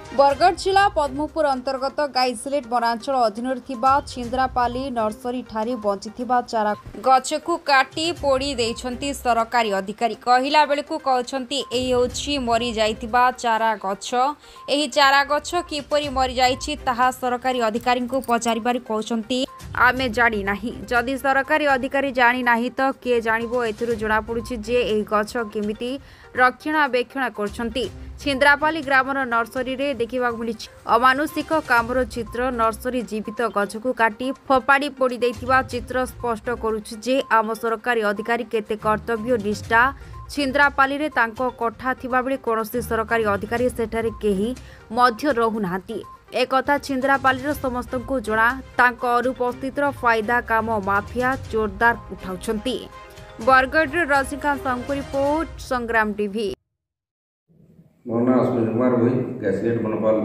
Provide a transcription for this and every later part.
बरगढ़ जिला पद्मपुर अंतर्गत गाइसलेट वनांचल अधीन छिंद्रापाली नर्सरी ठारे बंचिथिबा चारा गछ को काटी पोड़ी देइछंती सरकारी अधिकारी कहिला बेलकु कहउछंती एही होछि मरि जाइथिबा चारा गछ। एही चारा गछ किपरि मरि जाइछि ताहा सरकारी अधिकारी को पचारिबार कहउछंती आमे जानी नाही। जदि सरकारी अधिकारी जानी नाही तो के जानिबो। एथिरु जणा पडुछि जे एही गछ केमिति रक्षणाबेक्षण करछंती। छिंद्रापाली ग्रामर नर्सरी रे देखा मिली अमानुषिक कामर चित्र। नर्सरी जीवित गछ को काटी फोपाड़ी पोड़ी देइथिबा चित्र स्पष्ट करुछि जे आम सरकारी अधिकारी केते कर्तव्य निष्ठा। छिंद्रापाली रे तांको कोठा थिबा बेले कोनोसी सरकारी अधिकारी सेठारे केही मध्य रहु नाहांती। एक कथा छिंद्रापाली समस्त को जणा। तांको अनुपस्थित फायदा काम माफिया जोरदार उठाउछंती। बरगढ़ रजनीकांत साहू रिपोर्ट संग्राम टीवी। मोर नाम अश्विनी कुमार भोई गैसलेट बनपाल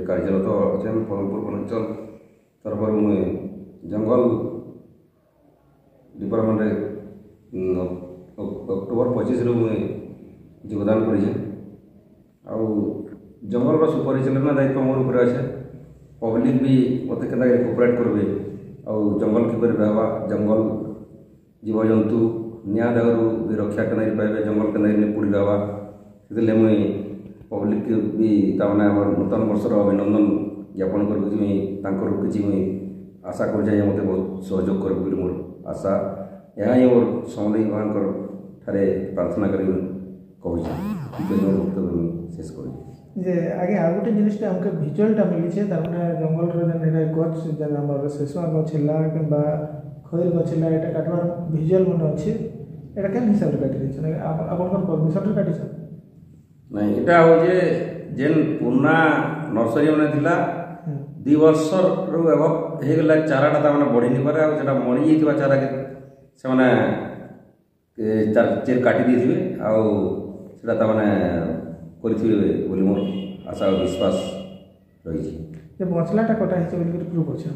कार्यरत अच्छे पदमपुर वनांचल तरफ मुझे जंगल डिपार्टमेंट अक्टोबर 25 मुझे योगदान कर जंगल सुपरिचालना दायित्व मोर उपर अच्छे। पब्लिक भी मत के कोपरेट करेंगे जंगल किपर रहा जंगल जीवजंतु निया दागरू भी रक्षा के पाइबे जंगल के पोड़ी रहा से मुझे पब्लिक भी ताने नूतन वर्षर अभिनंदन ज्ञापन कर किसी मुझे आशा कर मत बहुत सहयोग कर मोर आशा यह ही मोर समलई मानकर ठारे प्रार्थना कर शेष कर जे आगे आ गोटे जिनिस हमके भिजुआलटा मिली जंगल गछ जेन शेषुआ गछ कि खैर गछ यहाँ काटवार भिजुआल मन अच्छे यहाँ केन हिसाब से काटी आप परमिशन काटी नहीं इटा हो जेन पुना नर्सरी मैंने थिला 2 वर्ष होगला चाराटा ताने बढ़ी नहीं पारे आटा मरी जाइए चारा के से मैंने चेर काटी देथिबे आटा ताने करिथिबे बोली मोर आशा और विश्वास रही जे बचलाटा कटा हिचे बोली प्रूव अछि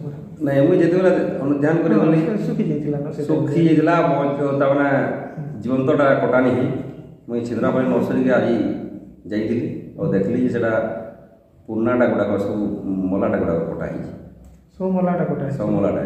नहीं मुझे जेतेला अनुध्यान करे बोली सुखी जाइतिला सुखी जाइतिला ताने जीवंतटा कटा नहीं मुझे छिंद्रापाली नर्सरी के आज जाइली और देखली से पुरानाटा गुड़ाक सब मलाटा गुड़ाक कटा सब मलाटा कटा सब मलाटा